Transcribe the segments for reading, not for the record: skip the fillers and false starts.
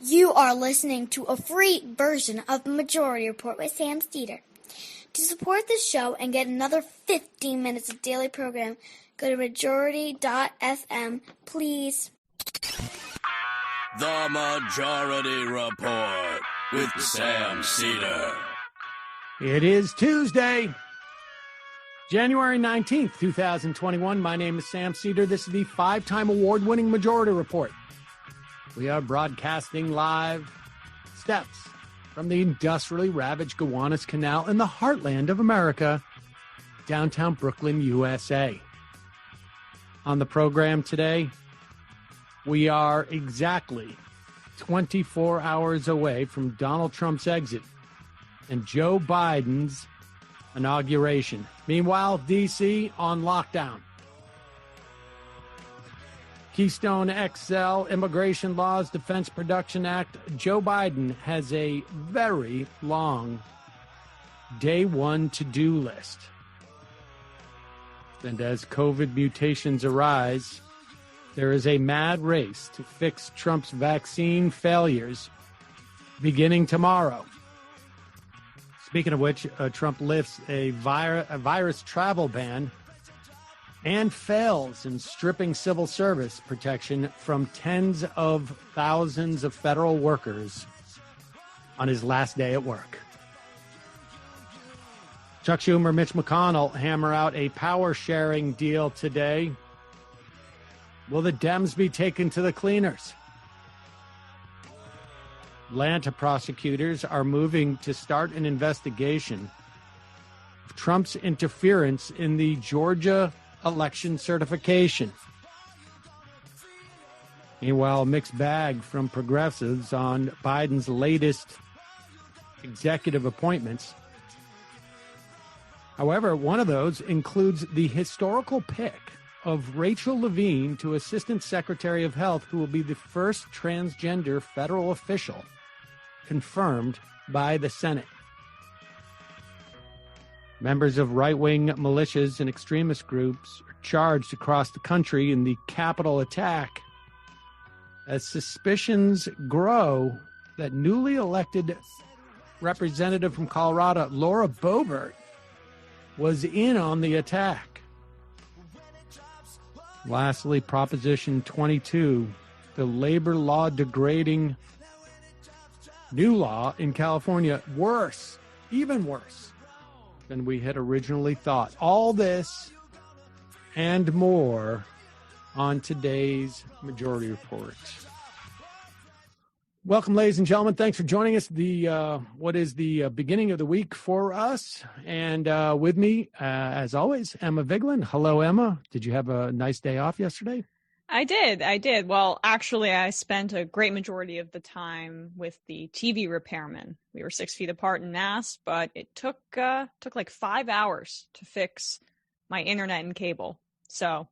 You are listening to a free version of the Majority Report with Sam Seder. To support this show and get another 15 minutes of daily program, go to majority.fm, please. The Majority Report with Sam Seder. It is Tuesday, January 19th, 2021. My name is Sam Seder. This is the 5-time award-winning Majority Report. We are broadcasting live steps from the industrially ravaged Gowanus Canal in the heartland of America, downtown Brooklyn, USA. On the program today, we are exactly 24 hours away from Donald Trump's exit and Joe Biden's inauguration. Meanwhile, D.C. on lockdown. Keystone XL, Immigration Laws, Defense Production Act. Joe Biden has a very long day one to-do list. And as COVID mutations arise, there is a mad race to fix Trump's vaccine failures beginning tomorrow. Speaking of which, Trump lifts a virus travel ban and fails in stripping civil service protection from tens of thousands of federal workers on his last day at work. Chuck Schumer, Mitch McConnell hammer out a power-sharing deal today. Will the Dems be taken to the cleaners? Atlanta prosecutors are moving to start an investigation of Trump's interference in the Georgia election certification. Meanwhile, a mixed bag from progressives on Biden's latest executive appointments. However, one of those includes the historical pick of Rachel Levine to Assistant Secretary of Health, who will be the first transgender federal official confirmed by the Senate. Members of right-wing militias and extremist groups are charged across the country in the Capitol attack as suspicions grow that newly elected representative from Colorado, Laura Boebert, was in on the attack. Lastly, Proposition 22, the labor law degrading new law in California, worse, even worse than we had originally thought. All this and more on today's Majority Report. Welcome, ladies and gentlemen. Thanks for joining us. What is the beginning of the week for us? And with me, as always, Emma Vigeland. Hello, Emma. Did you have a nice day off yesterday? I did. Well, actually, I spent a great majority of the time with the TV repairman. We were 6 feet apart in Mass, but it took like 5 hours to fix my internet and cable. So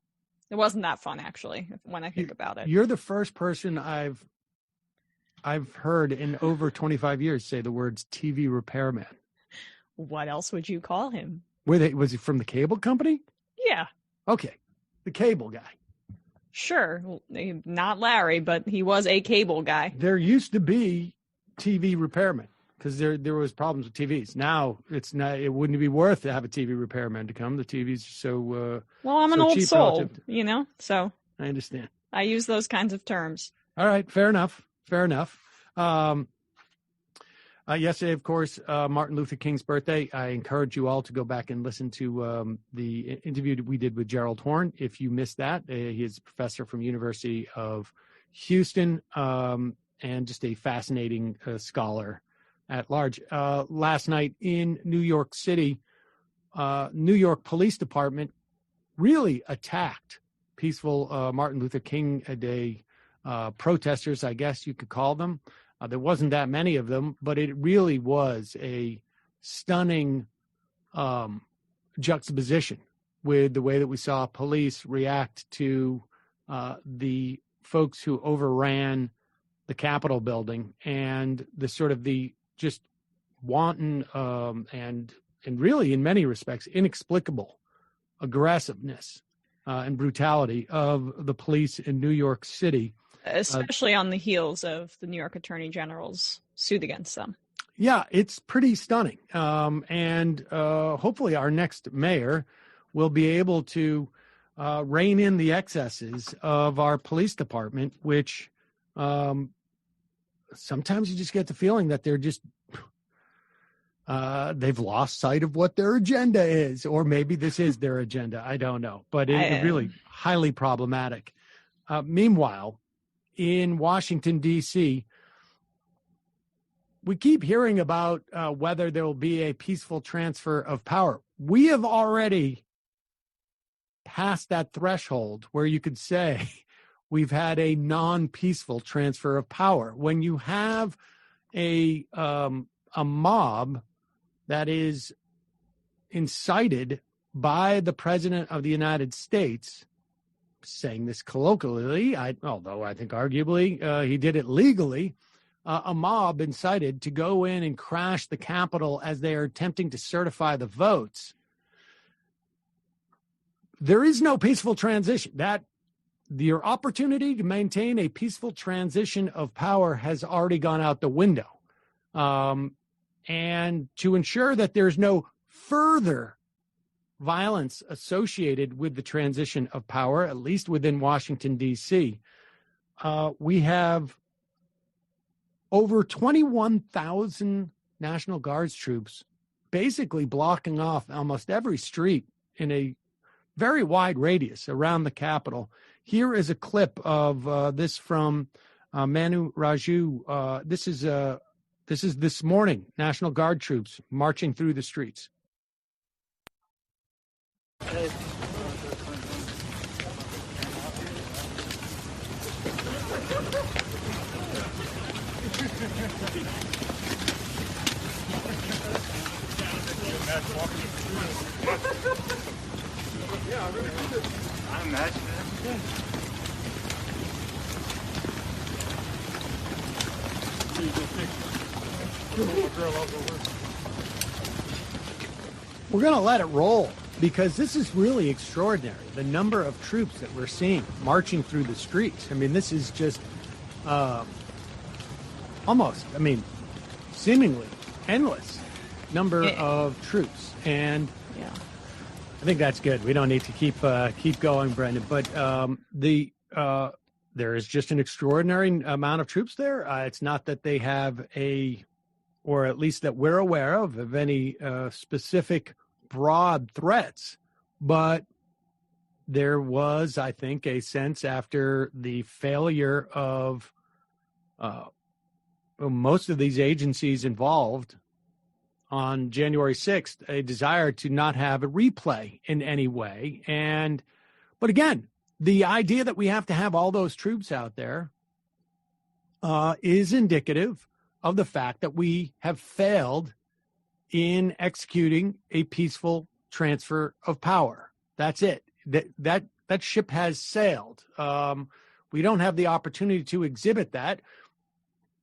it wasn't that fun, actually, when I think about it. You're the first person I've heard in over 25 years say the words TV repairman. What else would you call him? Was he from the cable company? Yeah. Okay. The cable guy. Sure. Not Larry, but he was a cable guy. There used to be TV repairmen because there was problems with TVs. Now it wouldn't be worth to have a TV repairman to come. The TVs are so well, I'm an old soul, so I understand. I use those kinds of terms. All right. Fair enough. Yesterday, of course, Martin Luther King's birthday. I encourage you all to go back and listen to the interview that we did with Gerald Horne. If you missed that, he is a professor from University of Houston and just a fascinating scholar at large. Last night in New York City, New York Police Department really attacked peaceful Martin Luther King Day protesters, I guess you could call them. There wasn't that many of them, but it really was a stunning juxtaposition with the way that we saw police react to the folks who overran the Capitol building and the sort of the just wanton and really, in many respects, inexplicable aggressiveness and brutality of the police in New York City. Especially on the heels of the New York Attorney General's suit against them. Yeah, it's pretty stunning. And hopefully our next mayor will be able to rein in the excesses of our police department, which sometimes you just get the feeling that they're just they've lost sight of what their agenda is, or maybe this is their agenda. I don't know, but it's really highly problematic. Meanwhile, in Washington, D.C., we keep hearing about whether there will be a peaceful transfer of power. We have already passed that threshold where you could say we've had a non-peaceful transfer of power. When you have a mob that is incited by the President of the United States, saying this colloquially, although I think arguably he did it legally, a mob incited to go in and crash the Capitol as they are attempting to certify the votes. There is no peaceful transition. Your opportunity to maintain a peaceful transition of power has already gone out the window. And to ensure that there's no further violence associated with the transition of power, at least within Washington, D.C., we have over 21,000 National Guards troops basically blocking off almost every street in a very wide radius around the Capitol. Here is a clip of this from Manu Raju. This is this morning, National Guard troops marching through the streets. I imagine it. We're going to let it roll because this is really extraordinary. The number of troops that we're seeing marching through the streets. I mean, this is just seemingly endless number of troops. And I think that's good. We don't need to keep going, Brendan. But there is just an extraordinary amount of troops there. It's not that they have or at least that we're aware of any specific broad threats, but there was, I think, a sense after the failure of most of these agencies involved on January 6th, a desire to not have a replay in any way. But again, the idea that we have to have all those troops out there is indicative of the fact that we have failed in executing a peaceful transfer of power. That's it. That ship has sailed. We don't have the opportunity to exhibit that.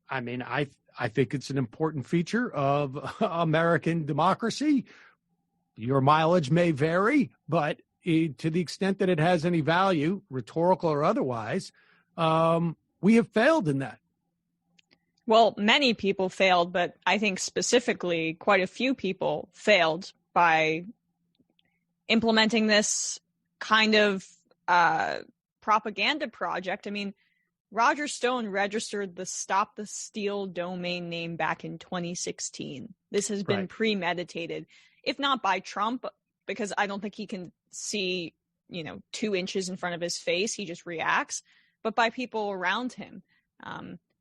I mean, I think it's an important feature of American democracy. Your mileage may vary, but to the extent that it has any value, rhetorical or otherwise, we have failed in that. Well, many people failed, but I think specifically quite a few people failed by implementing this kind of propaganda project. I mean, Roger Stone registered the Stop the Steal domain name back in 2016. This has been premeditated, if not by Trump, because I don't think he can see, 2 inches in front of his face. He just reacts, but by people around him.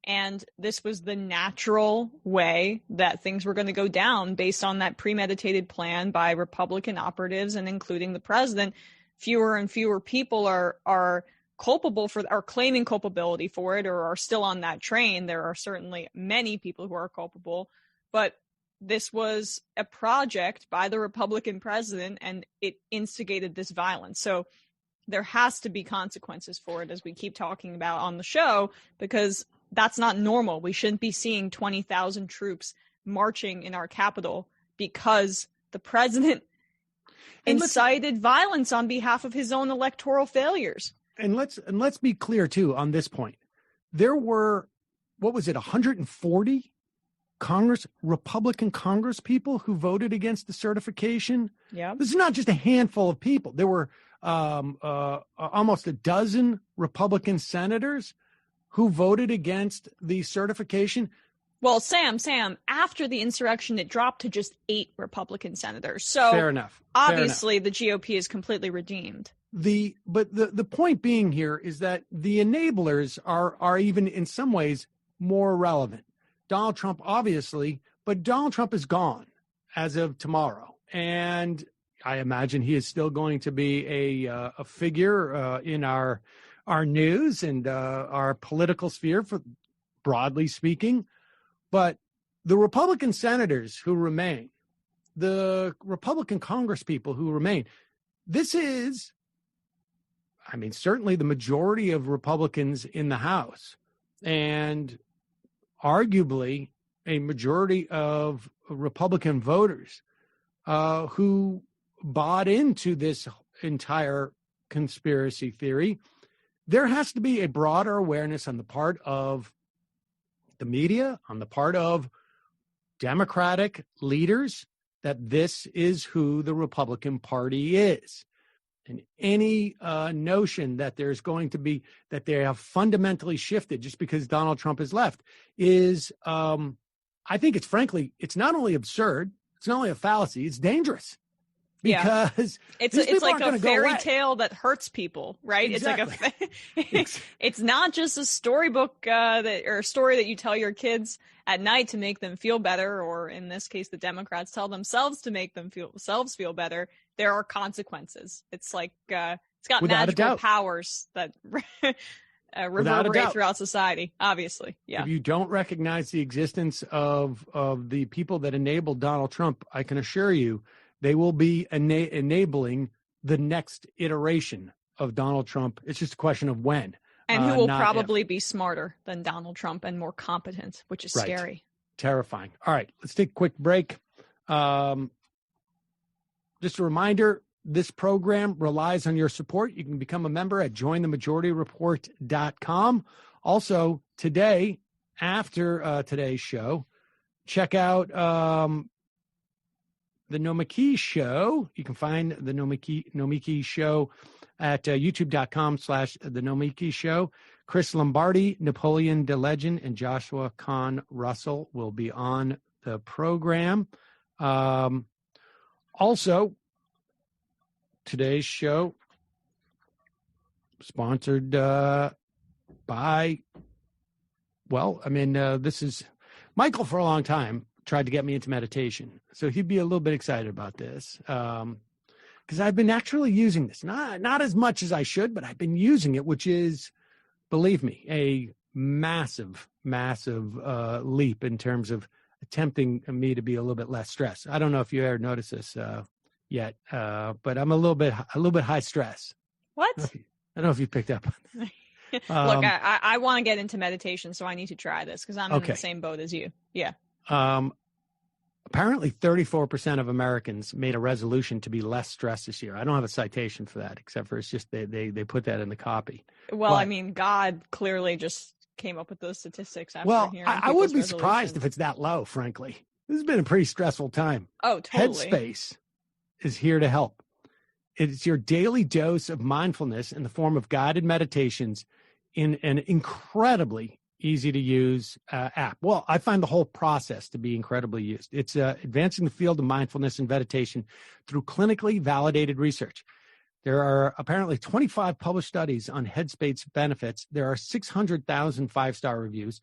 And this was the natural way that things were going to go down based on that premeditated plan by Republican operatives and including the president. Fewer and fewer people are culpable are claiming culpability for it or are still on that train. There are certainly many people who are culpable, but this was a project by the Republican president and it instigated this violence. So there has to be consequences for it, as we keep talking about on the show, because that's not normal. We shouldn't be seeing 20,000 troops marching in our capital because the president incited violence on behalf of his own electoral failures. And let's be clear too on this point. there were, 140 Republican Congress people who voted against the certification. Yeah. This is not just a handful of people. There were almost a dozen Republican senators who voted against the certification. Well, Sam, after the insurrection, it dropped to just 8 Republican senators. So fair enough. Obviously, the GOP is completely redeemed. But the point being here is that the enablers are even in some ways more relevant. Donald Trump, obviously, but Donald Trump is gone as of tomorrow. And I imagine he is still going to be a figure in our news and our political sphere, for broadly speaking. But the Republican senators who remain, the Republican Congress people who remain, this is, I mean, certainly the majority of Republicans in the House, and arguably a majority of Republican voters who bought into this entire conspiracy theory. There has to be a broader awareness on the part of the media, on the part of Democratic leaders, that this is who the Republican Party is. And any notion that there's going to be, that they have fundamentally shifted just because Donald Trump has left is, I think it's not only absurd, it's not only a fallacy, it's dangerous. Because it's like a fairy tale that hurts people, right? Exactly. It's like it's not just a storybook or a story that you tell your kids at night to make them feel better, or in this case, the Democrats tell themselves to make themselves feel better. There are consequences. It's like it's got magical powers that reverberate throughout society. Obviously, yeah. If you don't recognize the existence of the people that enabled Donald Trump, I can assure you, they will be enabling the next iteration of Donald Trump. It's just a question of when. And who will probably be smarter than Donald Trump and more competent, which is scary. Terrifying. All right, let's take a quick break. Just a reminder, this program relies on your support. You can become a member at jointhemajority.report.com. Also, today, after today's show, check out the Nomiki Show. You can find the Nomiki Show at youtube.com/the Nomiki Show. Chris Lombardi, Napoleon de Legend, and Joshua Kahn Russell will be on the program. Also, today's show sponsored by, this is Michael for a long time tried to get me into meditation. So he'd be a little bit excited about this because I've been actually using this, not as much as I should, but I've been using it, which is, believe me, a massive leap in terms of attempting me to be a little bit less stressed. I don't know if you ever noticed this yet, but I'm a little bit high stress. What? I don't know if you picked up. Look, I want to get into meditation, so I need to try this because I'm in the same boat as you. Yeah. Apparently 34% of Americans made a resolution to be less stressed this year. I don't have a citation for that, except for it's just they put that in the copy. Well, I mean, God clearly just came up with those statistics after hearing I wouldn't be surprised if it's that low, frankly. This has been a pretty stressful time. Oh, totally. Headspace is here to help. It's your daily dose of mindfulness in the form of guided meditations in an incredibly easy to use app. Well, I find the whole process to be incredibly used. It's advancing the field of mindfulness and meditation through clinically validated research. There are apparently 25 published studies on Headspace benefits. There are 600,000 five-star reviews,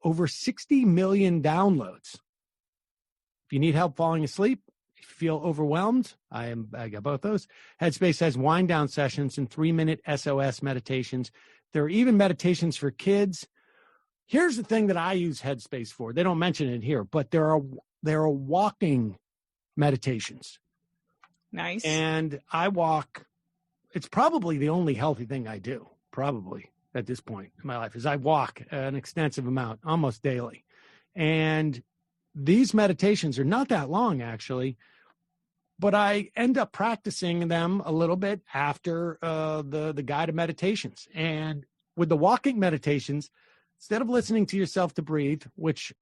over 60 million downloads. If you need help falling asleep, if you feel overwhelmed, I got both those. Headspace has wind down sessions and 3-minute SOS meditations. There are even meditations for kids. Here's the thing that I use Headspace for. They don't mention it here, but there are walking meditations. Nice. And I walk. It's probably the only healthy thing I do, probably at this point in my life, is I walk an extensive amount, almost daily. And these meditations are not that long, actually, but I end up practicing them a little bit after the guided meditations. And with the walking meditations, Instead of listening to yourself to breathe, which